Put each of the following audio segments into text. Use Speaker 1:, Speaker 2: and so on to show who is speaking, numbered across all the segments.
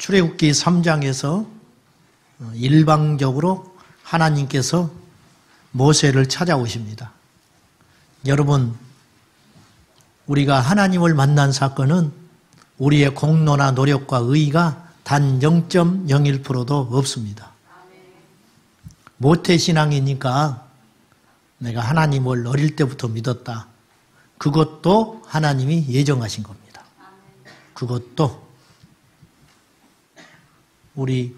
Speaker 1: 출애굽기 3장에서 일방적으로 하나님께서 모세를 찾아오십니다. 여러분, 우리가 하나님을 만난 사건은 우리의 공로나 노력과 의의가 단 0.01%도 없습니다. 모태신앙이니까 내가 하나님을 어릴 때부터 믿었다. 그것도 하나님이 예정하신 겁니다. 그것도 우리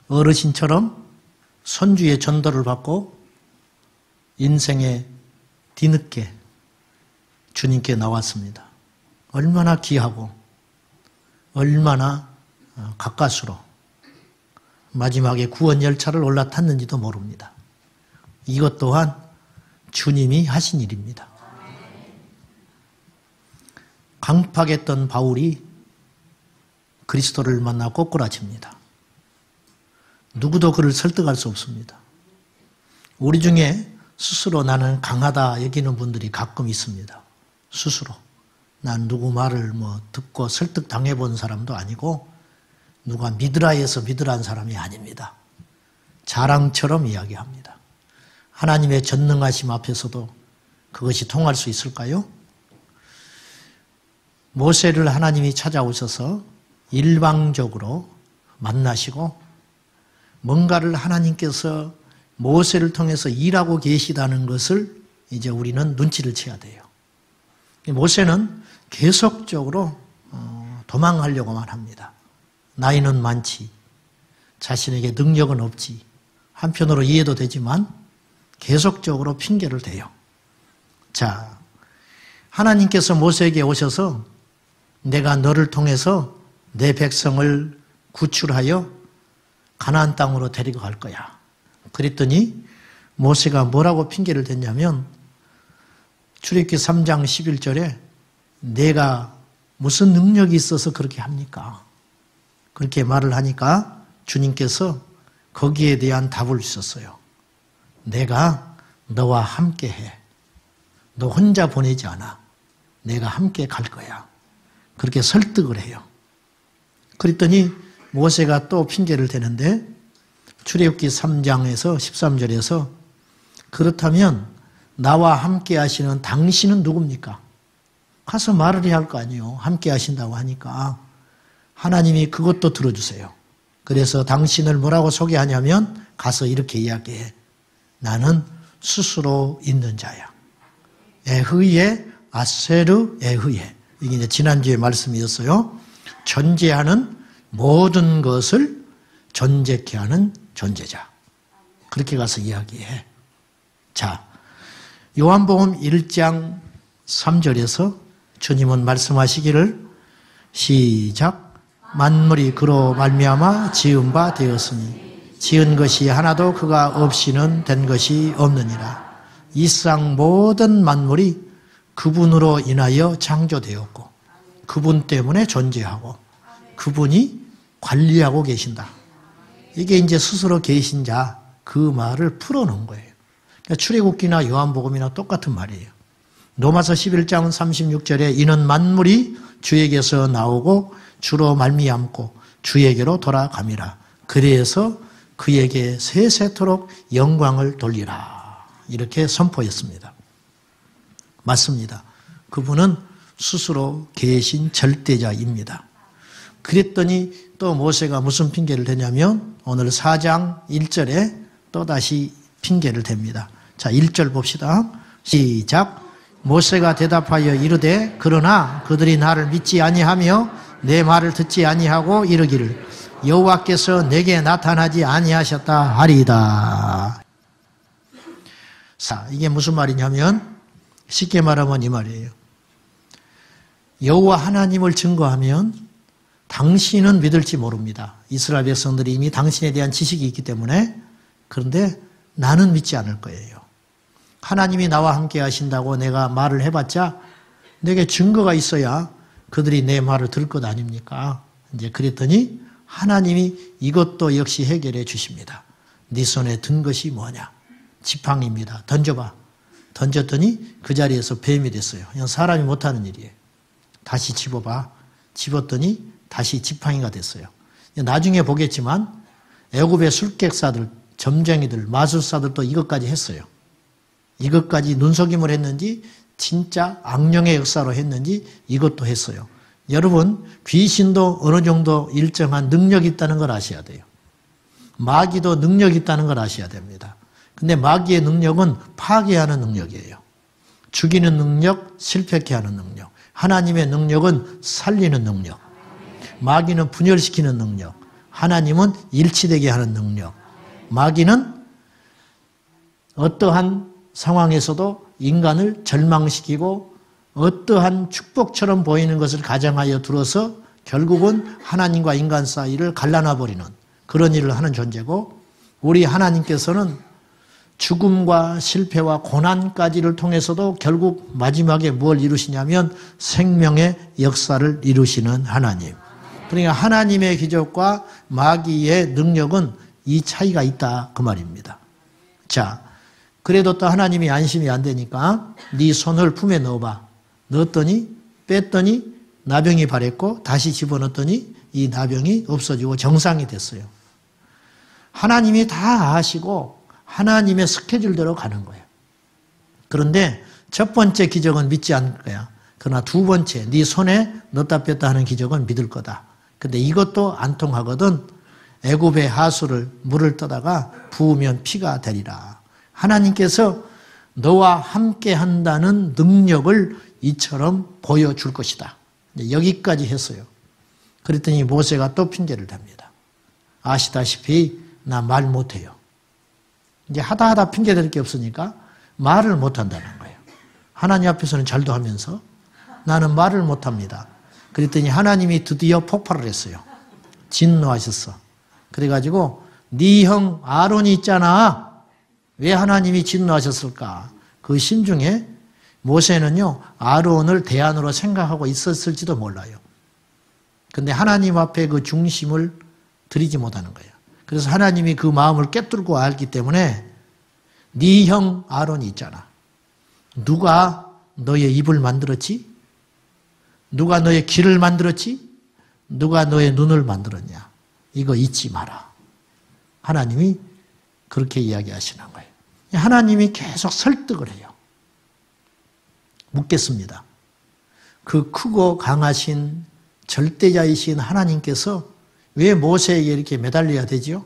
Speaker 1: 어르신처럼 선주의 전도를 받고 인생의 뒤늦게 주님께 나왔습니다. 얼마나 귀하고 얼마나 가까스로 마지막에 구원 열차를 올라탔는지도 모릅니다. 이것 또한 주님이 하신 일입니다. 강팍했던 바울이 그리스도를 만나 꼬꾸라칩니다. 누구도 그를 설득할 수 없습니다. 우리 중에 스스로 나는 강하다 여기는 분들이 가끔 있습니다. 스스로. 난 누구 말을 듣고 설득당해 본 사람도 아니고 누가 믿으라 해서 믿으라는 사람이 아닙니다. 자랑처럼 이야기합니다. 하나님의 전능하심 앞에서도 그것이 통할 수 있을까요? 모세를 하나님이 찾아오셔서 일방적으로 만나시고 뭔가를 하나님께서 모세를 통해서 일하고 계시다는 것을 이제 우리는 눈치를 채야 돼요. 모세는 계속적으로 도망하려고만 합니다. 나이는 많지, 자신에게 능력은 없지, 한편으로 이해도 되지만 계속적으로 핑계를 대요. 자, 하나님께서 모세에게 오셔서 내가 너를 통해서 내 백성을 구출하여 가나안 땅으로 데리고 갈 거야. 그랬더니 모세가 뭐라고 핑계를 댔냐면 출애굽기 3장 11절에 내가 무슨 능력이 있어서 그렇게 합니까? 그렇게 말을 하니까 주님께서 거기에 대한 답을 주셨어요. 내가 너와 함께 해. 너 혼자 보내지 않아. 내가 함께 갈 거야. 그렇게 설득을 해요. 그랬더니 모세가 또 핑계를 대는데 출애굽기 3장에서 13절에서 그렇다면 나와 함께 하시는 당신은 누굽니까? 가서 말을 해야 할 거 아니에요. 함께 하신다고 하니까 하나님이 그것도 들어주세요. 그래서 당신을 뭐라고 소개하냐면 가서 이렇게 이야기해. 나는 스스로 있는 자야. 에흐예 아세르 에흐예. 이게 이제 지난주에 말씀이었어요. 존재하는 모든 것을 존재케 하는 존재자. 그렇게 가서 이야기해. 자, 요한복음 1장 3절에서 주님은 말씀하시기를 시작. 만물이 그로 말미암아 지은 바 되었으니 지은 것이 하나도 그가 없이는 된 것이 없느니라. 이상 모든 만물이 그분으로 인하여 창조되었고 그분 때문에 존재하고 그분이 관리하고 계신다. 이게 이제 스스로 계신 자, 그 말을 풀어놓은 거예요. 그러니까 출애굽기나 요한복음이나 똑같은 말이에요. 로마서 11장 36절에 이는 만물이 주에게서 나오고 주로 말미암고 주에게로 돌아감이라. 그래서 그에게 세세토록 영광을 돌리라. 이렇게 선포했습니다. 맞습니다. 그분은 스스로 계신 절대자입니다. 그랬더니 또 모세가 무슨 핑계를 대냐면 오늘 4장 1절에 또다시 핑계를 댑니다. 자, 1절 봅시다. 시작. 모세가 대답하여 이르되 그러나 그들이 나를 믿지 아니하며 내 말을 듣지 아니하고 이르기를 여호와께서 내게 나타나지 아니하셨다 하리이다. 자, 이게 무슨 말이냐면 쉽게 말하면 이 말이에요. 여호와 하나님을 증거하면 당신은 믿을지 모릅니다. 이스라엘 백성들이 이미 당신에 대한 지식이 있기 때문에. 그런데 나는 믿지 않을 거예요. 하나님이 나와 함께 하신다고 내가 말을 해봤자 내게 증거가 있어야 그들이 내 말을 들을 것 아닙니까? 이제 그랬더니 하나님이 이것도 역시 해결해 주십니다. 네 손에 든 것이 뭐냐? 지팡이입니다. 던져봐. 던졌더니 그 자리에서 뱀이 됐어요. 그냥 사람이 못하는 일이에요. 다시 집어봐. 집었더니 다시 지팡이가 됐어요. 나중에 보겠지만 애굽의 술객사들, 점쟁이들, 마술사들도 이것까지 했어요. 이것까지 눈속임을 했는지 진짜 악령의 역사로 했는지 이것도 했어요. 여러분, 귀신도 어느 정도 일정한 능력이 있다는 걸 아셔야 돼요. 마귀도 능력이 있다는 걸 아셔야 됩니다. 근데 마귀의 능력은 파괴하는 능력이에요. 죽이는 능력, 실패케 하는 능력. 하나님의 능력은 살리는 능력. 마귀는 분열시키는 능력. 하나님은 일치되게 하는 능력. 마귀는 어떠한 상황에서도 인간을 절망시키고 어떠한 축복처럼 보이는 것을 가정하여 들어서 결국은 하나님과 인간 사이를 갈라놔버리는 그런 일을 하는 존재고, 우리 하나님께서는 죽음과 실패와 고난까지를 통해서도 결국 마지막에 뭘 이루시냐면 생명의 역사를 이루시는 하나님. 그러니까 하나님의 기적과 마귀의 능력은 이 차이가 있다 그 말입니다. 자, 그래도 또 하나님이 안심이 안 되니까 네 손을 품에 넣어봐. 넣었더니 뺐더니 나병이 발했고 다시 집어넣었더니 이 나병이 없어지고 정상이 됐어요. 하나님이 다 아시고 하나님의 스케줄대로 가는 거예요. 그런데 첫 번째 기적은 믿지 않을 거야. 그러나 두 번째 네 손에 넣었다 뺐다 하는 기적은 믿을 거다. 근데 이것도 안 통하거든. 애굽의 하수를 물을 떠다가 부으면 피가 되리라. 하나님께서 너와 함께 한다는 능력을 이처럼 보여줄 것이다. 여기까지 했어요. 그랬더니 모세가 또 핑계를 댑니다. 아시다시피 나 말 못해요. 이제 하다 핑계 댈 게 없으니까 말을 못한다는 거예요. 하나님 앞에서는 잘도 하면서 나는 말을 못합니다. 그랬더니 하나님이 드디어 폭발을 했어요. 진노하셨어. 그래가지고 네 형 아론이 있잖아. 왜 하나님이 진노하셨을까? 그 심중에 모세는요, 아론을 대안으로 생각하고 있었을지도 몰라요. 근데 하나님 앞에 그 중심을 드리지 못하는 거예요. 그래서 하나님이 그 마음을 꿰뚫고 알기 때문에 네 형 아론이 있잖아. 누가 너의 입을 만들었지? 누가 너의 귀를 만들었지? 누가 너의 눈을 만들었냐? 이거 잊지 마라. 하나님이 그렇게 이야기하시는 거예요. 하나님이 계속 설득을 해요. 묻겠습니다. 그 크고 강하신 절대자이신 하나님께서 왜 모세에게 이렇게 매달려야 되지요?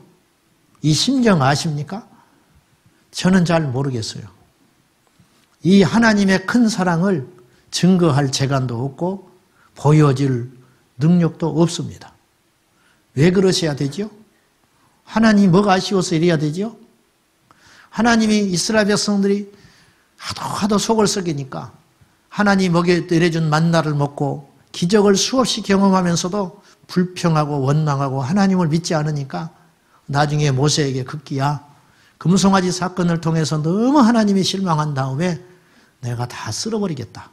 Speaker 1: 이 심정 아십니까? 저는 잘 모르겠어요. 이 하나님의 큰 사랑을 증거할 재간도 없고 보여줄 능력도 없습니다. 왜 그러셔야 되죠? 하나님이 뭐가 아쉬워서 이래야 되죠? 하나님이 이스라엘 백성들이 하도 속을 썩이니까 하나님이 먹여 내려준 만나를 먹고 기적을 수없이 경험하면서도 불평하고 원망하고 하나님을 믿지 않으니까 나중에 모세에게 급기야 금송아지 사건을 통해서 너무 하나님이 실망한 다음에 내가 다 쓸어버리겠다.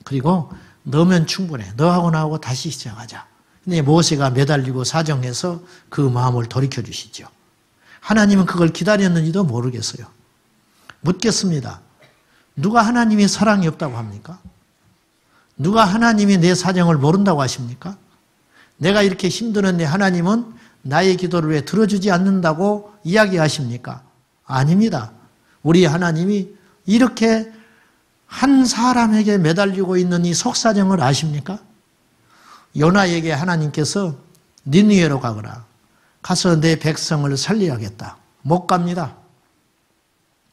Speaker 1: 그리고 너면 충분해. 너하고 나하고 다시 시작하자. 근데 모세가 매달리고 사정해서 그 마음을 돌이켜 주시죠. 하나님은 그걸 기다렸는지도 모르겠어요. 묻겠습니다. 누가 하나님이 사랑이 없다고 합니까? 누가 하나님이 내 사정을 모른다고 하십니까? 내가 이렇게 힘드는데 하나님은 나의 기도를 왜 들어주지 않는다고 이야기하십니까? 아닙니다. 우리 하나님이 이렇게 한 사람에게 매달리고 있는 이 속사정을 아십니까? 요나에게 하나님께서 니느웨로 가거라. 가서 내 백성을 살려야겠다. 못 갑니다.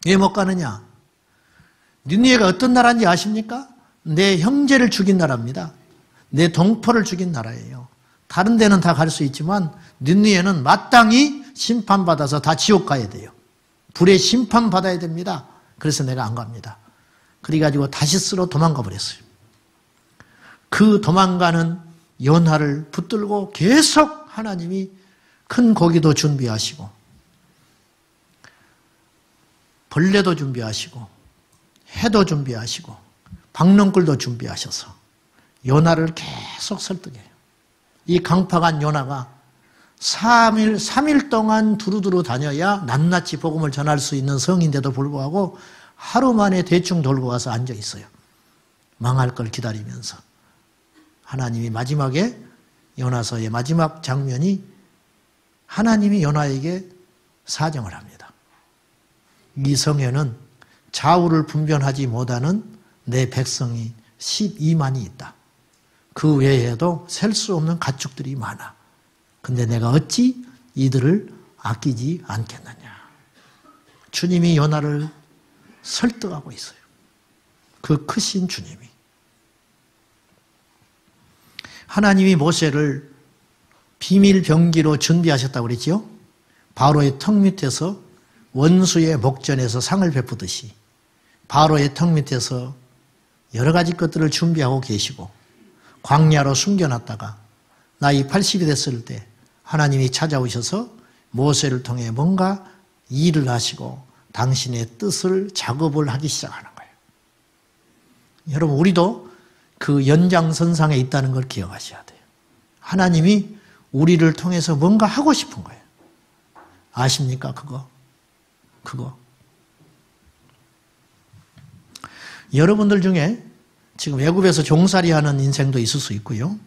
Speaker 1: 왜 못 가느냐? 니느웨가 어떤 나라인지 아십니까? 내 형제를 죽인 나라입니다. 내 동포를 죽인 나라예요. 다른 데는 다 갈 수 있지만 니느웨는 마땅히 심판받아서 다 지옥 가야 돼요. 불에 심판받아야 됩니다. 그래서 내가 안 갑니다. 그래가지고 다시스로 도망가 버렸어요. 그 도망가는 요나를 붙들고 계속 하나님이 큰 고기도 준비하시고 벌레도 준비하시고 해도 준비하시고 박넝굴도 준비하셔서 요나를 계속 설득해요. 이 강팍한 요나가 3일 동안 두루두루 다녀야 낱낱이 복음을 전할 수 있는 성인데도 불구하고 하루 만에 대충 돌고 와서 앉아 있어요. 망할 걸 기다리면서. 하나님이 마지막에 요나서의 마지막 장면이 하나님이 요나에게 사정을 합니다. 이 성에는 좌우를 분별하지 못하는 내 백성이 12만이 있다. 그 외에도 셀 수 없는 가축들이 많아. 근데 내가 어찌 이들을 아끼지 않겠느냐. 주님이 요나를 설득하고 있어요. 그 크신 주님이. 하나님이 모세를 비밀 병기로 준비하셨다고 그랬죠. 바로의 턱 밑에서 원수의 목전에서 상을 베푸듯이 바로의 턱 밑에서 여러 가지 것들을 준비하고 계시고 광야로 숨겨놨다가 나이 80이 됐을 때 하나님이 찾아오셔서 모세를 통해 뭔가 일을 하시고 당신의 뜻을 작업을 하기 시작하는 거예요. 여러분, 우리도 그 연장선상에 있다는 걸 기억하셔야 돼요. 하나님이 우리를 통해서 뭔가 하고 싶은 거예요. 아십니까? 그거. 여러분들 중에 지금 애굽에서 종살이 하는 인생도 있을 수 있고요.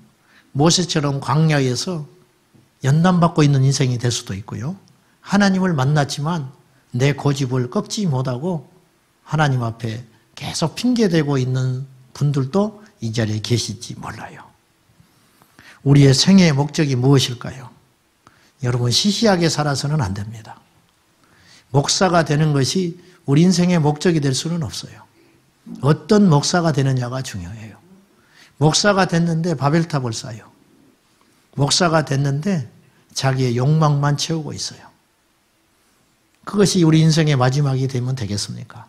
Speaker 1: 모세처럼 광야에서 연단받고 있는 인생이 될 수도 있고요. 하나님을 만났지만 내 고집을 꺾지 못하고 하나님 앞에 계속 핑계대고 있는 분들도 이 자리에 계실지 몰라요. 우리의 생애의 목적이 무엇일까요? 여러분, 시시하게 살아서는 안 됩니다. 목사가 되는 것이 우리 인생의 목적이 될 수는 없어요. 어떤 목사가 되느냐가 중요해요. 목사가 됐는데 바벨탑을 쌓아요. 목사가 됐는데 자기의 욕망만 채우고 있어요. 그것이 우리 인생의 마지막이 되면 되겠습니까?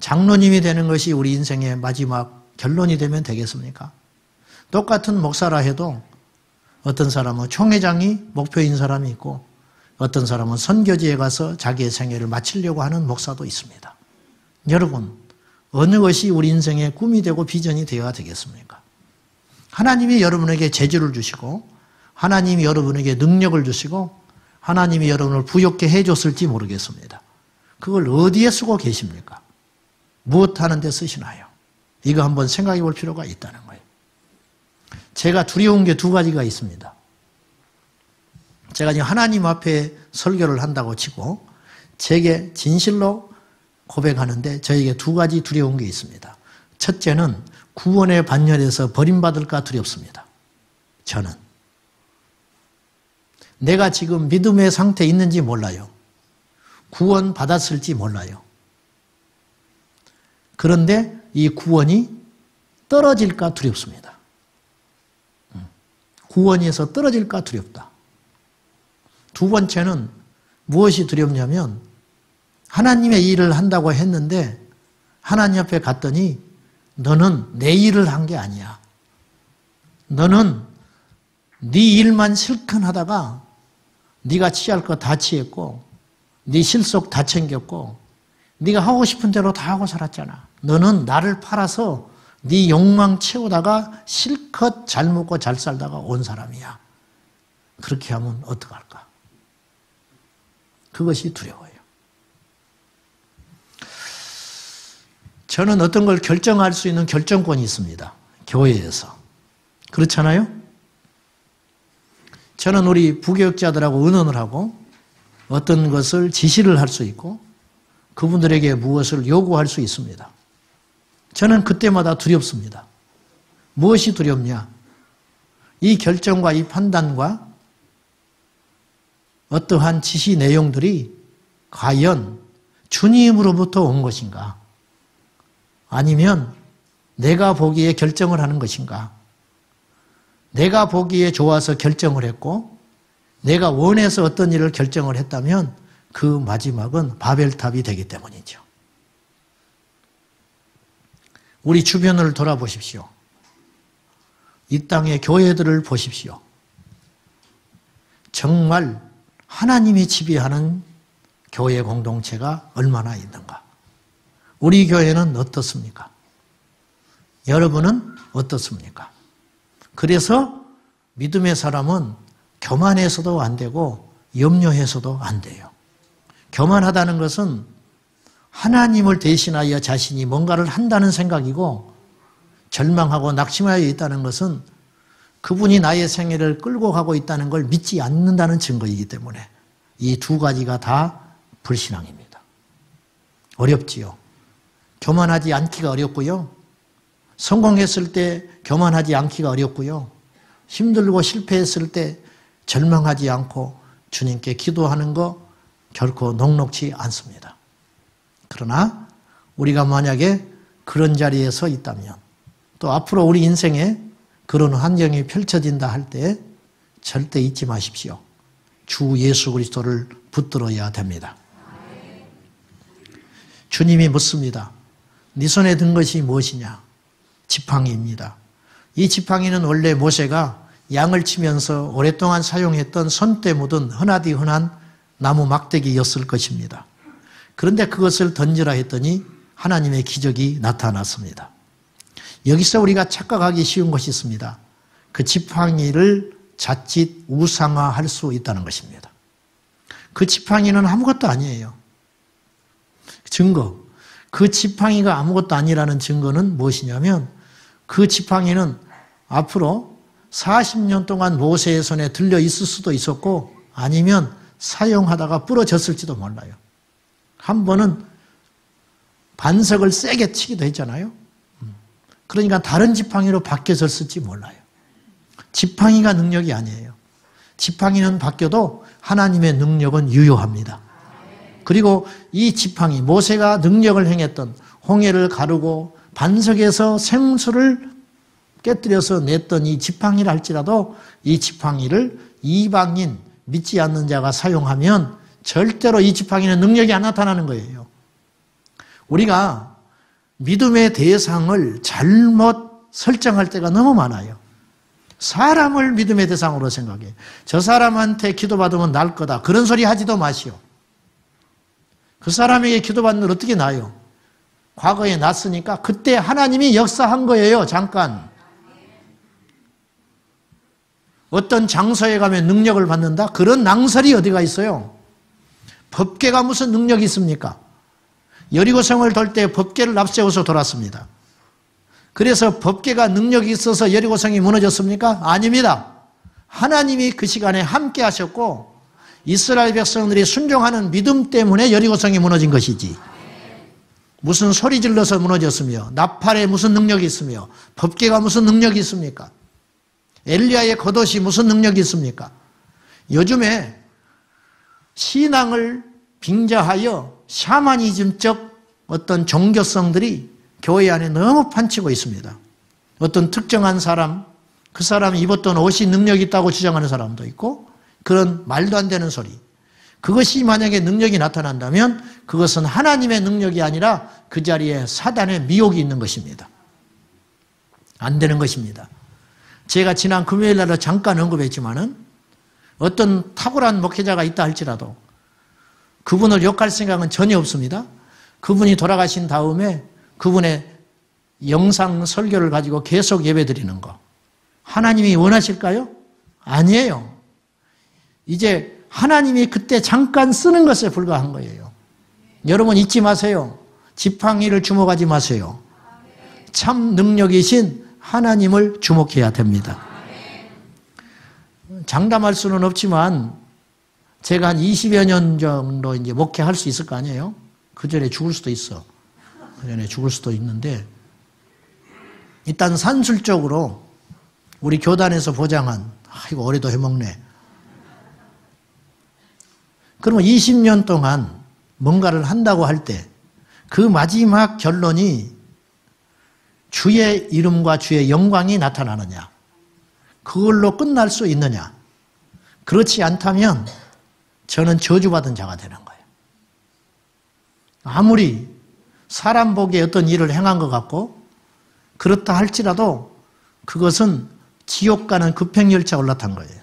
Speaker 1: 장로님이 되는 것이 우리 인생의 마지막 결론이 되면 되겠습니까? 똑같은 목사라 해도 어떤 사람은 총회장이 목표인 사람이 있고 어떤 사람은 선교지에 가서 자기의 생애를 마치려고 하는 목사도 있습니다. 여러분, 어느 것이 우리 인생의 꿈이 되고 비전이 되어야 되겠습니까? 하나님이 여러분에게 재주를 주시고 하나님이 여러분에게 능력을 주시고 하나님이 여러분을 부욕케 해줬을지 모르겠습니다. 그걸 어디에 쓰고 계십니까? 무엇 하는 데 쓰시나요? 이거 한번 생각해 볼 필요가 있다는 거예요. 제가 두려운 게 두 가지가 있습니다. 제가 지금 하나님 앞에 설교를 한다고 치고 제게 진실로 고백하는데 저에게 두 가지 두려운 게 있습니다. 첫째는 구원의 반열에서 버림받을까 두렵습니다. 저는. 내가 지금 믿음의 상태에 있는지 몰라요. 구원 받았을지 몰라요. 그런데 이 구원이 떨어질까 두렵습니다. 구원에서 떨어질까 두렵다. 두 번째는 무엇이 두렵냐면 하나님의 일을 한다고 했는데 하나님 앞에 갔더니 너는 내 일을 한 게 아니야. 너는 네 일만 실컷 하다가 네가 취할 거 다 취했고 네 실속 다 챙겼고 네가 하고 싶은 대로 다 하고 살았잖아. 너는 나를 팔아서 네 욕망 채우다가 실컷 잘 먹고 잘 살다가 온 사람이야. 그렇게 하면 어떡할까? 그것이 두려워요. 저는 어떤 걸 결정할 수 있는 결정권이 있습니다. 교회에서. 그렇잖아요? 저는 우리 부교육자들하고 의논을 하고 어떤 것을 지시를 할 수 있고 그분들에게 무엇을 요구할 수 있습니다. 저는 그때마다 두렵습니다. 무엇이 두렵냐? 이 결정과 이 판단과 어떠한 지시 내용들이 과연 주님으로부터 온 것인가? 아니면 내가 보기에 결정을 하는 것인가? 내가 보기에 좋아서 결정을 했고 내가 원해서 어떤 일을 결정을 했다면 그 마지막은 바벨탑이 되기 때문이죠. 우리 주변을 돌아보십시오. 이 땅의 교회들을 보십시오. 정말 하나님이 지배하는 교회 공동체가 얼마나 있는가? 우리 교회는 어떻습니까? 여러분은 어떻습니까? 그래서 믿음의 사람은 교만해서도 안 되고 염려해서도 안 돼요. 교만하다는 것은 하나님을 대신하여 자신이 뭔가를 한다는 생각이고 절망하고 낙심하여 있다는 것은 그분이 나의 생애를 끌고 가고 있다는 걸 믿지 않는다는 증거이기 때문에 이 두 가지가 다 불신앙입니다. 어렵지요. 교만하지 않기가 어렵고요. 성공했을 때 교만하지 않기가 어렵고요. 힘들고 실패했을 때 절망하지 않고 주님께 기도하는 거 결코 녹록지 않습니다. 그러나 우리가 만약에 그런 자리에 서 있다면 또 앞으로 우리 인생에 그런 환경이 펼쳐진다 할 때 절대 잊지 마십시오. 주 예수 그리스도를 붙들어야 됩니다. 주님이 묻습니다. 네 손에 든 것이 무엇이냐? 지팡이입니다. 이 지팡이는 원래 모세가 양을 치면서 오랫동안 사용했던 손때 묻은 흔하디 흔한 나무 막대기였을 것입니다. 그런데 그것을 던지라 했더니 하나님의 기적이 나타났습니다. 여기서 우리가 착각하기 쉬운 것이 있습니다. 그 지팡이를 자칫 우상화할 수 있다는 것입니다. 그 지팡이는 아무것도 아니에요. 증거. 그 지팡이가 아무것도 아니라는 증거는 무엇이냐면 그 지팡이는 앞으로 40년 동안 모세의 손에 들려 있을 수도 있었고 아니면 사용하다가 부러졌을지도 몰라요. 한 번은 반석을 세게 치기도 했잖아요. 그러니까 다른 지팡이로 바뀌어졌을지 몰라요. 지팡이가 능력이 아니에요. 지팡이는 바뀌어도 하나님의 능력은 유효합니다. 그리고 이 지팡이, 모세가 능력을 행했던 홍해를 가르고 반석에서 생수를 깨뜨려서 냈던 이 지팡이를 할지라도 이 지팡이를 이방인, 믿지 않는 자가 사용하면 절대로 이 지팡이는 능력이 안 나타나는 거예요. 우리가 믿음의 대상을 잘못 설정할 때가 너무 많아요. 사람을 믿음의 대상으로 생각해. 저 사람한테 기도받으면 날 거다. 그런 소리 하지도 마시오. 그 사람에게 기도받는 걸 어떻게 나요? 과거에 났으니까 그때 하나님이 역사한 거예요. 잠깐. 어떤 장소에 가면 능력을 받는다? 그런 낭설이 어디가 있어요? 법궤가 무슨 능력이 있습니까? 여리고성을 돌 때 법궤를 앞세워서 돌았습니다. 그래서 법궤가 능력이 있어서 여리고성이 무너졌습니까? 아닙니다. 하나님이 그 시간에 함께 하셨고 이스라엘 백성들이 순종하는 믿음 때문에 여리고성이 무너진 것이지. 무슨 소리 질러서 무너졌으며 나팔에 무슨 능력이 있으며 법궤가 무슨 능력이 있습니까? 엘리야의 겉옷이 무슨 능력이 있습니까? 요즘에 신앙을 빙자하여 샤머니즘적 어떤 종교성들이 교회 안에 너무 판치고 있습니다. 어떤 특정한 사람, 그 사람이 입었던 옷이 능력이 있다고 주장하는 사람도 있고 그런 말도 안 되는 소리. 그것이 만약에 능력이 나타난다면 그것은 하나님의 능력이 아니라 그 자리에 사단의 미혹이 있는 것입니다. 안 되는 것입니다. 제가 지난 금요일 날에 잠깐 언급했지만은 어떤 탁월한 목회자가 있다 할지라도 그분을 욕할 생각은 전혀 없습니다. 그분이 돌아가신 다음에 그분의 영상 설교를 가지고 계속 예배드리는 거. 하나님이 원하실까요? 아니에요. 이제 하나님이 그때 잠깐 쓰는 것에 불과한 거예요. 여러분 잊지 마세요. 지팡이를 주목하지 마세요. 참 능력이신 하나님을 주목해야 됩니다. 장담할 수는 없지만 제가 한 20여 년 정도 이제 목회할 수 있을 거 아니에요? 그 전에 죽을 수도 있어. 그 전에 죽을 수도 있는데 일단 산술적으로 우리 교단에서 보장한 이거 올해도 해먹네. 그러면 20년 동안 뭔가를 한다고 할 때 그 마지막 결론이 주의 이름과 주의 영광이 나타나느냐? 그걸로 끝날 수 있느냐? 그렇지 않다면 저는 저주받은 자가 되는 거예요. 아무리 사람 보기에 어떤 일을 행한 것 같고 그렇다 할지라도 그것은 지옥 가는 급행열차 올라탄 거예요.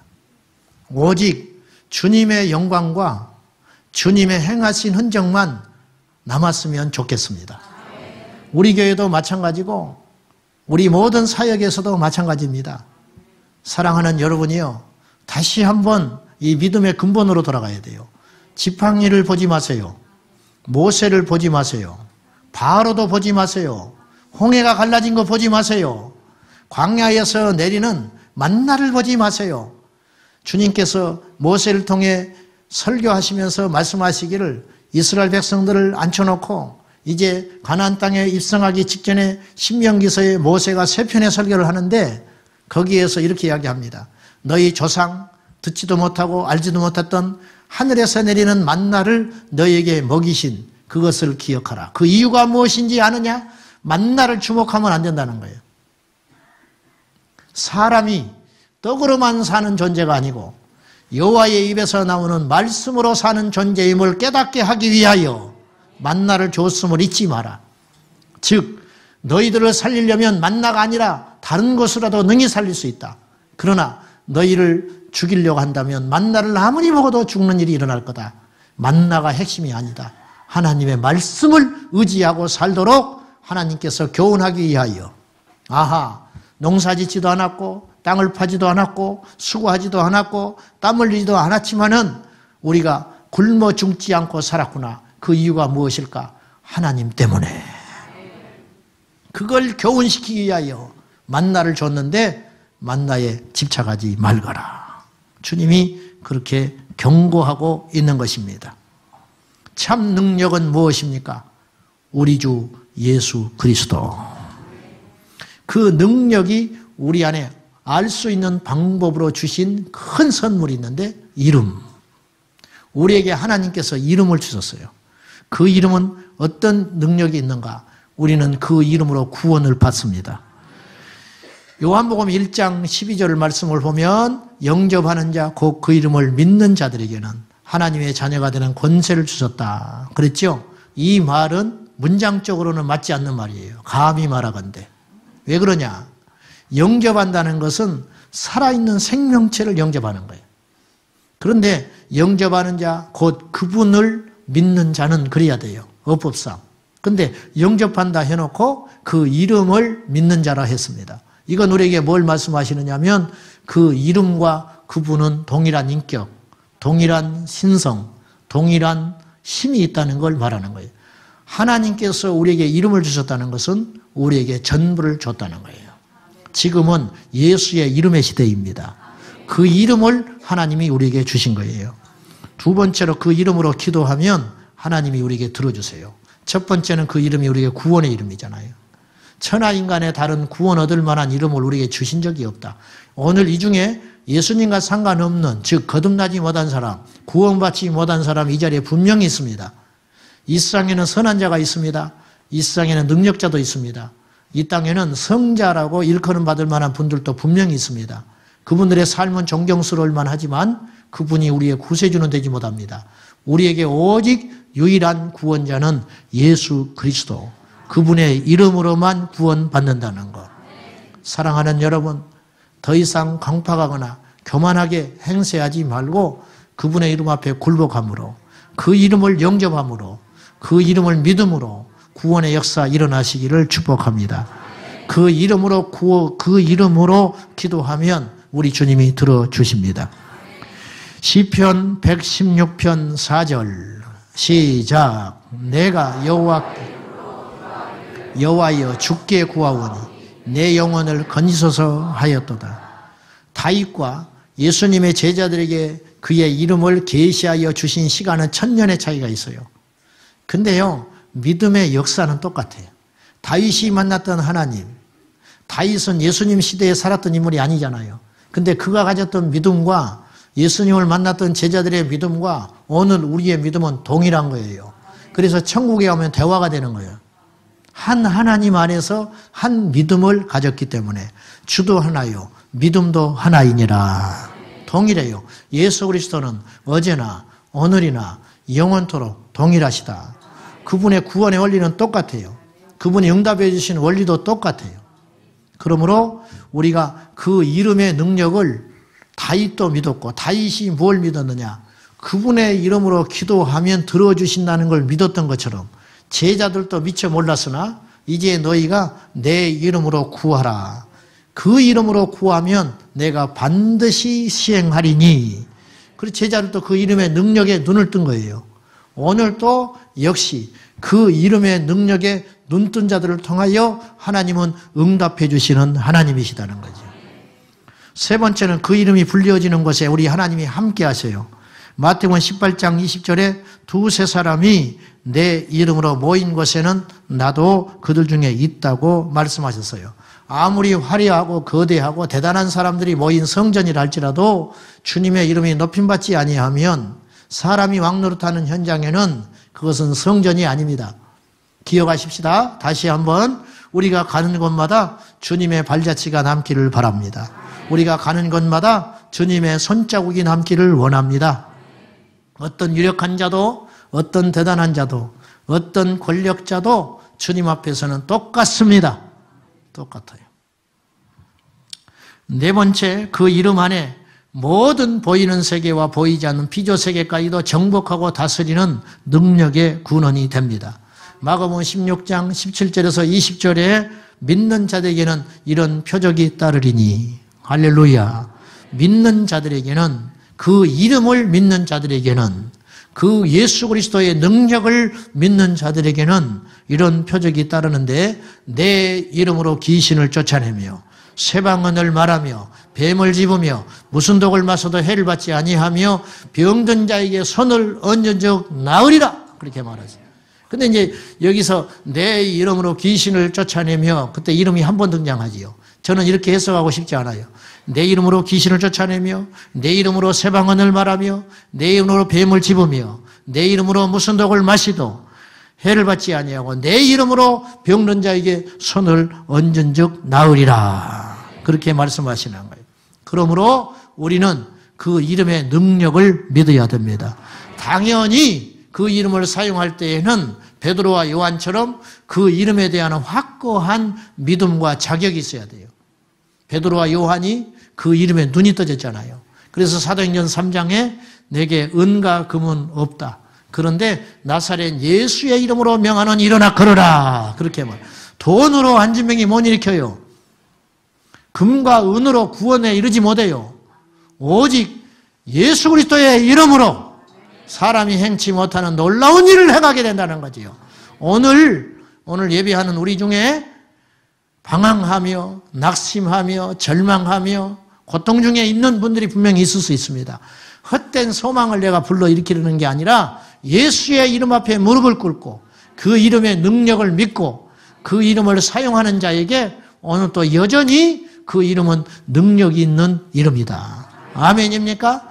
Speaker 1: 오직 주님의 영광과 주님의 행하신 흔적만 남았으면 좋겠습니다. 우리 교회도 마찬가지고 우리 모든 사역에서도 마찬가지입니다. 사랑하는 여러분이요. 다시 한번 이 믿음의 근본으로 돌아가야 돼요. 지팡이를 보지 마세요. 모세를 보지 마세요. 바로도 보지 마세요. 홍해가 갈라진 거 보지 마세요. 광야에서 내리는 만나를 보지 마세요. 주님께서 모세를 통해 설교하시면서 말씀하시기를 이스라엘 백성들을 앉혀놓고 이제 가나안 땅에 입성하기 직전에 신명기서에 모세가 세 편의 설교를 하는데 거기에서 이렇게 이야기합니다. 너희 조상 듣지도 못하고 알지도 못했던 하늘에서 내리는 만나를 너희에게 먹이신 그것을 기억하라. 그 이유가 무엇인지 아느냐? 만나를 주목하면 안 된다는 거예요. 사람이 떡으로만 사는 존재가 아니고 여호와의 입에서 나오는 말씀으로 사는 존재임을 깨닫게 하기 위하여 만나를 줬음을 잊지 마라. 즉 너희들을 살리려면 만나가 아니라 다른 것으로라도 능히 살릴 수 있다. 그러나 너희를 죽이려고 한다면 만나를 아무리 먹어도 죽는 일이 일어날 거다. 만나가 핵심이 아니다. 하나님의 말씀을 의지하고 살도록 하나님께서 교훈하기 위하여 농사 짓지도 않았고 땅을 파지도 않았고 수고하지도 않았고 땀 흘리지도 않았지만은 우리가 굶어 죽지 않고 살았구나. 그 이유가 무엇일까? 하나님 때문에. 그걸 교훈시키기 위하여 만나를 줬는데 만나에 집착하지 말거라. 주님이 그렇게 경고하고 있는 것입니다. 참 능력은 무엇입니까? 우리 주 예수 그리스도. 그 능력이 우리 안에 알 수 있는 방법으로 주신 큰 선물이 있는데 이름. 우리에게 하나님께서 이름을 주셨어요. 그 이름은 어떤 능력이 있는가? 우리는 그 이름으로 구원을 받습니다. 요한복음 1장 12절 말씀을 보면 영접하는 자, 곧 그 이름을 믿는 자들에게는 하나님의 자녀가 되는 권세를 주셨다. 그랬죠? 이 말은 문장적으로는 맞지 않는 말이에요. 감히 말하건대. 왜 그러냐? 영접한다는 것은 살아있는 생명체를 영접하는 거예요. 그런데 영접하는 자, 곧 그분을 믿는 자는 그래야 돼요. 어법상. 근데 영접한다 해놓고 그 이름을 믿는 자라 했습니다. 이건 우리에게 뭘 말씀하시느냐면 그 이름과 그분은 동일한 인격, 동일한 신성, 동일한 힘이 있다는 걸 말하는 거예요. 하나님께서 우리에게 이름을 주셨다는 것은 우리에게 전부를 줬다는 거예요. 지금은 예수의 이름의 시대입니다. 그 이름을 하나님이 우리에게 주신 거예요. 두 번째로 그 이름으로 기도하면 하나님이 우리에게 들어주세요. 첫 번째는 그 이름이 우리에게 구원의 이름이잖아요. 천하 인간의 다른 구원 얻을 만한 이름을 우리에게 주신 적이 없다. 오늘 이 중에 예수님과 상관없는, 즉 거듭나지 못한 사람, 구원받지 못한 사람 이 자리에 분명히 있습니다. 이 세상에는 선한 자가 있습니다. 이 세상에는 능력자도 있습니다. 이 땅에는 성자라고 일컬음 받을 만한 분들도 분명히 있습니다. 그분들의 삶은 존경스러울 만하지만 그분이 우리의 구세주는 되지 못합니다. 우리에게 오직 유일한 구원자는 예수 그리스도, 그분의 이름으로만 구원받는다는 것. 사랑하는 여러분, 더 이상 강팍하거나 교만하게 행세하지 말고 그분의 이름 앞에 굴복함으로, 그 이름을 영접함으로, 그 이름을 믿음으로 구원의 역사 일어나시기를 축복합니다. 그 이름으로 기도하면 우리 주님이 들어주십니다. 시편 116편 4절 시작. 내가 여호와여 주께 구하오니 내 영혼을 건지소서 하였도다. 다윗과 예수님의 제자들에게 그의 이름을 계시하여 주신 시간은 1000년의 차이가 있어요. 근데요, 믿음의 역사는 똑같아요. 다윗이 만났던 하나님, 다윗은 예수님 시대에 살았던 인물이 아니잖아요. 근데 그가 가졌던 믿음과 예수님을 만났던 제자들의 믿음과 오늘 우리의 믿음은 동일한 거예요. 그래서 천국에 가면 대화가 되는 거예요. 한 하나님 안에서 한 믿음을 가졌기 때문에 주도 하나요, 믿음도 하나이니라. 동일해요. 예수 그리스도는 어제나 오늘이나 영원토록 동일하시다. 그분의 구원의 원리는 똑같아요. 그분이 응답해 주신 원리도 똑같아요. 그러므로 우리가 그 이름의 능력을 다윗도 믿었고, 다윗이 뭘 믿었느냐? 그분의 이름으로 기도하면 들어주신다는 걸 믿었던 것처럼 제자들도 미처 몰랐으나 이제 너희가 내 이름으로 구하라. 그 이름으로 구하면 내가 반드시 시행하리니. 그리고 제자들도 그 이름의 능력에 눈을 뜬 거예요. 오늘도 역시 그 이름의 능력에 눈뜬 자들을 통하여 하나님은 응답해 주시는 하나님이시다는 거죠. 세 번째는 그 이름이 불려지는 곳에 우리 하나님이 함께 하세요. 마태복음 18장 20절에 두세 사람이 내 이름으로 모인 곳에는 나도 그들 중에 있다고 말씀하셨어요. 아무리 화려하고 거대하고 대단한 사람들이 모인 성전이라 할지라도 주님의 이름이 높임받지 아니하면 사람이 왕노릇하는 현장에는 그것은 성전이 아닙니다. 기억하십시다. 다시 한번 우리가 가는 곳마다 주님의 발자취가 남기를 바랍니다. 우리가 가는 곳마다 주님의 손자국이 남기를 원합니다. 어떤 유력한 자도 어떤 대단한 자도 어떤 권력자도 주님 앞에서는 똑같습니다. 똑같아요. 네 번째, 그 이름 안에 모든 보이는 세계와 보이지 않는 피조 세계까지도 정복하고 다스리는 능력의 군원이 됩니다. 마가복음 16장 17절에서 20절에 믿는 자들에게는 이런 표적이 따르리니, 할렐루야. 믿는 자들에게는, 그 이름을 믿는 자들에게는, 그 예수 그리스도의 능력을 믿는 자들에게는 이런 표적이 따르는데, 내 이름으로 귀신을 쫓아내며 쇠방언을 말하며 뱀을 집으며 무슨 독을 마셔도 해를 받지 아니하며 병든 자에게 손을 얹은 적 나으리라, 그렇게 말하죠. 근데 이제 여기서 내 이름으로 귀신을 쫓아내며, 그때 이름이 한 번 등장하지요. 저는 이렇게 해석하고 싶지 않아요. 내 이름으로 귀신을 쫓아내며, 내 이름으로 쇠방언을 말하며, 내 이름으로 뱀을 집으며, 내 이름으로 무슨 독을 마시도 해를 받지 아니하고, 내 이름으로 병든 자에게 손을 얹은 적 나으리라, 그렇게 말씀하시는 거예요. 그러므로 우리는 그 이름의 능력을 믿어야 됩니다. 당연히 그 이름을 사용할 때에는 베드로와 요한처럼 그 이름에 대한 확고한 믿음과 자격이 있어야 돼요. 베드로와 요한이 그 이름에 눈이 떠졌잖아요. 그래서 사도행전 3장에 내게 은과 금은 없다. 그런데 나사렛 예수의 이름으로 명하는 일어나 걸어라, 그렇게 말. 돈으로 한진병이 못 일으켜요. 금과 은으로 구원에 이르지 못해요. 오직 예수 그리스도의 이름으로 사람이 행치 못하는 놀라운 일을 행하게 된다는 거지요. 오늘 예배하는 우리 중에 방황하며 낙심하며 절망하며 고통 중에 있는 분들이 분명히 있을 수 있습니다. 헛된 소망을 내가 불러일으키려는 게 아니라 예수의 이름 앞에 무릎을 꿇고 그 이름의 능력을 믿고 그 이름을 사용하는 자에게 오늘 또 여전히 그 이름은 능력이 있는 이름이다. 아멘입니까?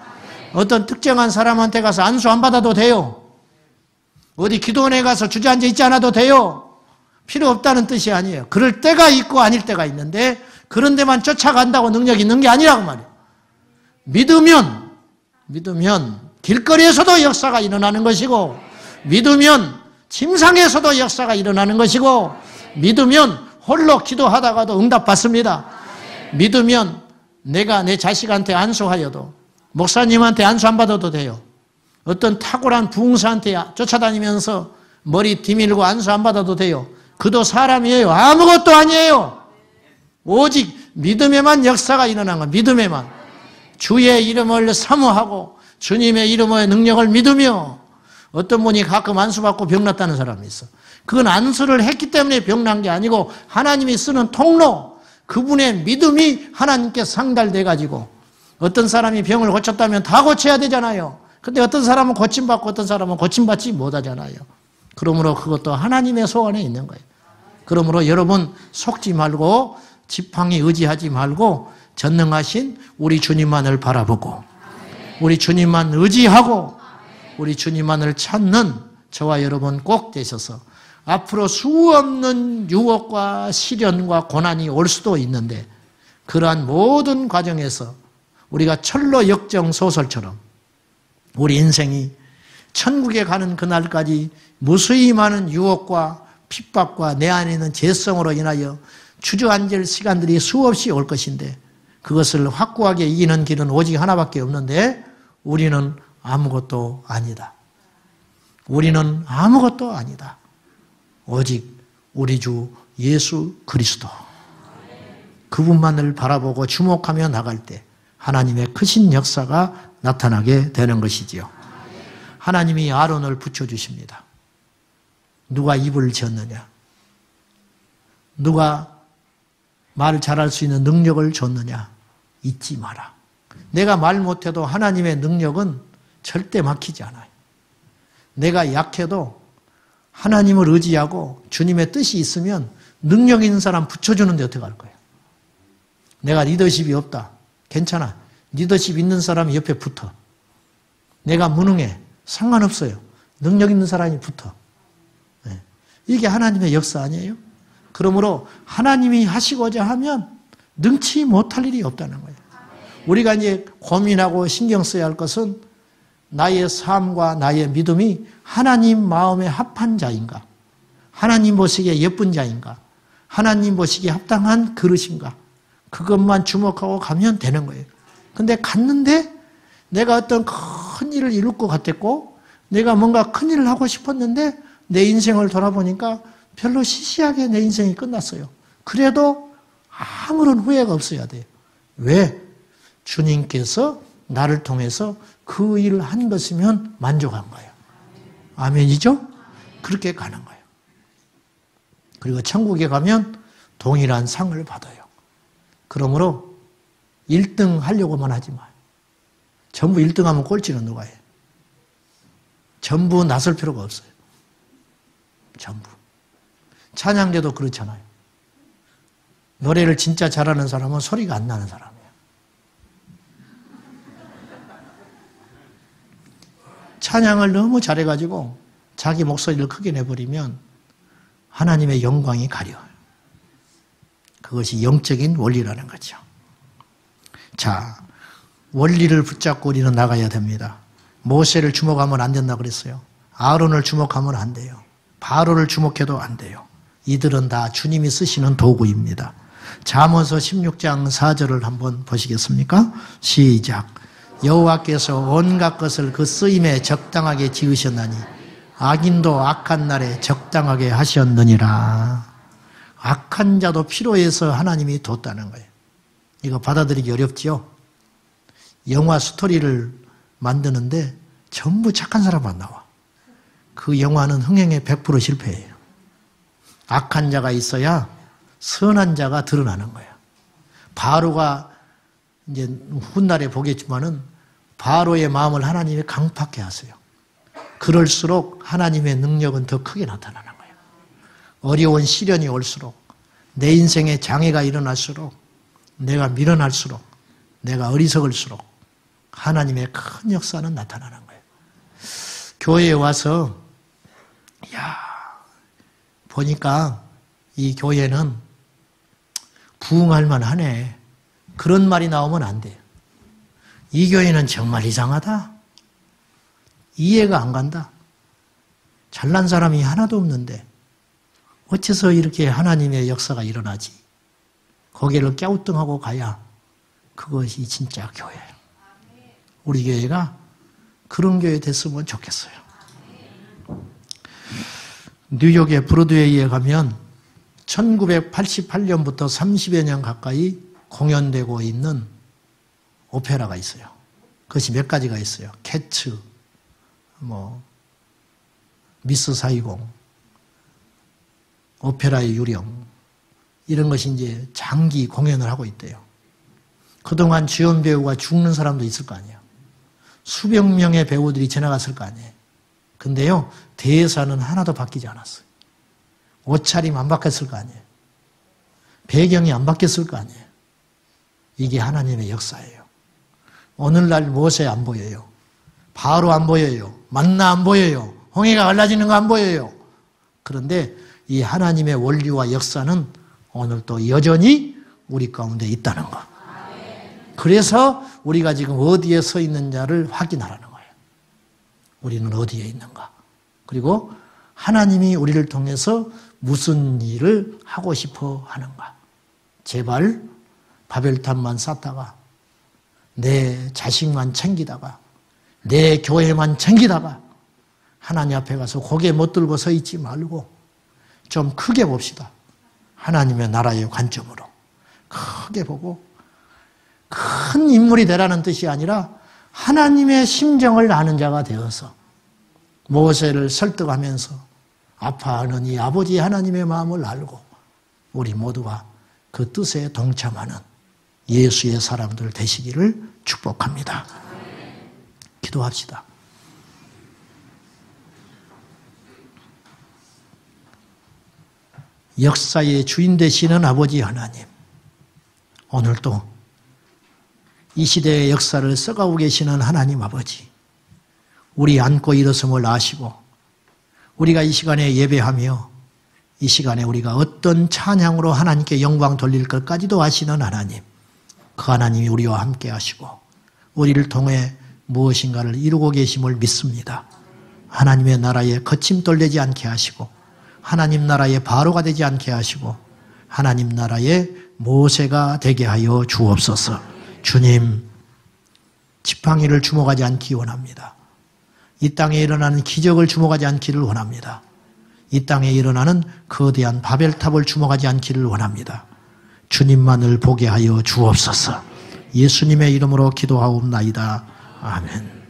Speaker 1: 어떤 특정한 사람한테 가서 안수 안 받아도 돼요. 어디 기도원에 가서 주저앉아 있지 않아도 돼요. 필요 없다는 뜻이 아니에요. 그럴 때가 있고 아닐 때가 있는데, 그런 데만 쫓아간다고 능력이 있는 게 아니라고 말이에요. 믿으면 길거리에서도 역사가 일어나는 것이고, 믿으면 침상에서도 역사가 일어나는 것이고, 믿으면 홀로 기도하다가도 응답받습니다. 믿으면 내가 내 자식한테 안수하여도, 목사님한테 안수 안 받아도 돼요. 어떤 탁월한 부흥사한테 쫓아다니면서 머리 뒤밀고 안수 안 받아도 돼요. 그도 사람이에요. 아무것도 아니에요. 오직 믿음에만 역사가 일어난 거예요. 믿음에만. 주의 이름을 사모하고 주님의 이름의 능력을 믿으며. 어떤 분이 가끔 안수 받고 병났다는 사람이 있어. 그건 안수를 했기 때문에 병난 게 아니고 하나님이 쓰는 통로, 그분의 믿음이 하나님께 상달돼 가지고, 어떤 사람이 병을 고쳤다면 다 고쳐야 되잖아요. 근데 어떤 사람은 고침받고 어떤 사람은 고침받지 못하잖아요. 그러므로 그것도 하나님의 소원에 있는 거예요. 그러므로 여러분 속지 말고 지팡이 의지하지 말고 전능하신 우리 주님만을 바라보고 우리 주님만 의지하고 우리 주님만을 찾는 저와 여러분 꼭 되셔서, 앞으로 수없는 유혹과 시련과 고난이 올 수도 있는데 그러한 모든 과정에서 우리가 철로 역정 소설처럼 우리 인생이 천국에 가는 그날까지 무수히 많은 유혹과 핍박과 내 안에 있는 죄성으로 인하여 주저앉을 시간들이 수없이 올 것인데, 그것을 확고하게 이기는 길은 오직 하나밖에 없는데 우리는 아무것도 아니다. 우리는 아무것도 아니다. 오직 우리 주 예수 그리스도, 그분만을 바라보고 주목하며 나갈 때 하나님의 크신 역사가 나타나게 되는 것이지요. 하나님이 아론을 붙여주십니다. 누가 입을 지었느냐? 누가 말 잘할 수 있는 능력을 줬느냐? 잊지 마라. 내가 말 못해도 하나님의 능력은 절대 막히지 않아요. 내가 약해도 하나님을 의지하고 주님의 뜻이 있으면 능력 있는 사람 붙여주는데 어떻게 할 거예요? 내가 리더십이 없다. 괜찮아. 리더십 있는 사람이 옆에 붙어. 내가 무능해. 상관없어요. 능력 있는 사람이 붙어. 네. 이게 하나님의 역사 아니에요? 그러므로 하나님이 하시고자 하면 능치 못할 일이 없다는 거예요. 우리가 이제 고민하고 신경 써야 할 것은 나의 삶과 나의 믿음이 하나님 마음에 합한 자인가? 하나님 보시기에 예쁜 자인가? 하나님 보시기에 합당한 그릇인가? 그것만 주목하고 가면 되는 거예요. 근데 갔는데 내가 어떤 큰 일을 이룰 것 같았고 내가 뭔가 큰 일을 하고 싶었는데 내 인생을 돌아보니까 별로 시시하게 내 인생이 끝났어요. 그래도 아무런 후회가 없어야 돼요. 왜? 주님께서 나를 통해서 그 일을 한 것이면 만족한 거예요. 아멘이죠? 그렇게 가는 거예요. 그리고 천국에 가면 동일한 상을 받아요. 그러므로 1등 하려고만 하지 마요. 전부 1등 하면 꼴찌는 누가 해요? 전부 나설 필요가 없어요. 전부. 찬양대도 그렇잖아요. 노래를 진짜 잘하는 사람은 소리가 안 나는 사람이에요. 찬양을 너무 잘해가지고 자기 목소리를 크게 내버리면 하나님의 영광이 가려워요. 그것이 영적인 원리라는 거죠. 자, 원리를 붙잡고 우리는 나가야 됩니다. 모세를 주목하면 안 된다고 그랬어요. 아론을 주목하면 안 돼요. 바로를 주목해도 안 돼요. 이들은 다 주님이 쓰시는 도구입니다. 잠언서 16장 4절을 한번 보시겠습니까? 시작. 여호와께서 온갖 것을 그 쓰임에 적당하게 지으셨나니 악인도 악한 날에 적당하게 하셨느니라. 악한 자도 필요해서 하나님이 뒀다는 거예요. 이거 받아들이기 어렵지요? 영화 스토리를 만드는데 전부 착한 사람만 나와. 그 영화는 흥행에 100% 실패해요. 악한 자가 있어야 선한 자가 드러나는 거예요. 바로가 이제 훗날에 보겠지만은 바로의 마음을 하나님이 강팍해 하세요. 그럴수록 하나님의 능력은 더 크게 나타나는 거예요. 어려운 시련이 올수록 내 인생에 장애가 일어날수록 내가 밀어날수록 내가 어리석을수록 하나님의 큰 역사는 나타나는 거예요. 교회에 와서 보니까 이 교회는 부흥할 만하네. 그런 말이 나오면 안 돼요. 이 교회는 정말 이상하다. 이해가 안 간다. 잘난 사람이 하나도 없는데 어째서 이렇게 하나님의 역사가 일어나지? 고개를 갸우뚱하고 가야 그것이 진짜 교회예요. 우리 교회가 그런 교회 됐으면 좋겠어요. 뉴욕의 브로드웨이에 가면 1988년부터 30여 년 가까이 공연되고 있는 오페라가 있어요. 그것이 몇 가지가 있어요. 캐츠, 미스 사이공, 오페라의 유령, 이런 것이 이제 장기 공연을 하고 있대요. 그동안 주연 배우가 죽는 사람도 있을 거 아니에요. 수백 명의 배우들이 지나갔을 거 아니에요. 근데요, 대사는 하나도 바뀌지 않았어요. 옷차림 안 바뀌었을 거 아니에요. 배경이 안 바뀌었을 거 아니에요. 이게 하나님의 역사예요. 오늘날 모세 안 보여요. 바로 안 보여요. 만나 안 보여요. 홍해가 갈라지는 거 안 보여요. 그런데 이 하나님의 원리와 역사는 오늘도 여전히 우리 가운데 있다는 거. 그래서 우리가 지금 어디에 서 있는지를 확인하라는 거예요. 우리는 어디에 있는가. 그리고 하나님이 우리를 통해서 무슨 일을 하고 싶어 하는가. 제발 바벨탑만 쌓다가 내 자식만 챙기다가 내 교회만 챙기다가 하나님 앞에 가서 고개 못 들고 서 있지 말고 좀 크게 봅시다. 하나님의 나라의 관점으로 크게 보고 큰 인물이 되라는 뜻이 아니라 하나님의 심정을 아는 자가 되어서 모세를 설득하면서 아파하는 이 아버지 하나님의 마음을 알고 우리 모두가 그 뜻에 동참하는 예수의 사람들 되시기를 축복합니다. 기도합시다. 역사의 주인 되시는 아버지 하나님, 오늘도 이 시대의 역사를 써가고 계시는 하나님 아버지, 우리 안고 일어섬을 아시고 우리가 이 시간에 예배하며 이 시간에 우리가 어떤 찬양으로 하나님께 영광 돌릴 것까지도 아시는 하나님, 그 하나님이 우리와 함께 하시고 우리를 통해 무엇인가를 이루고 계심을 믿습니다. 하나님의 나라에 거침돌되지 않게 하시고 하나님 나라의 바로가 되지 않게 하시고 하나님 나라의 모세가 되게 하여 주옵소서. 주님, 지팡이를 주목하지 않기 원합니다. 이 땅에 일어나는 기적을 주목하지 않기를 원합니다. 이 땅에 일어나는 거대한 바벨탑을 주목하지 않기를 원합니다. 주님만을 보게 하여 주옵소서. 예수님의 이름으로 기도하옵나이다. 아멘.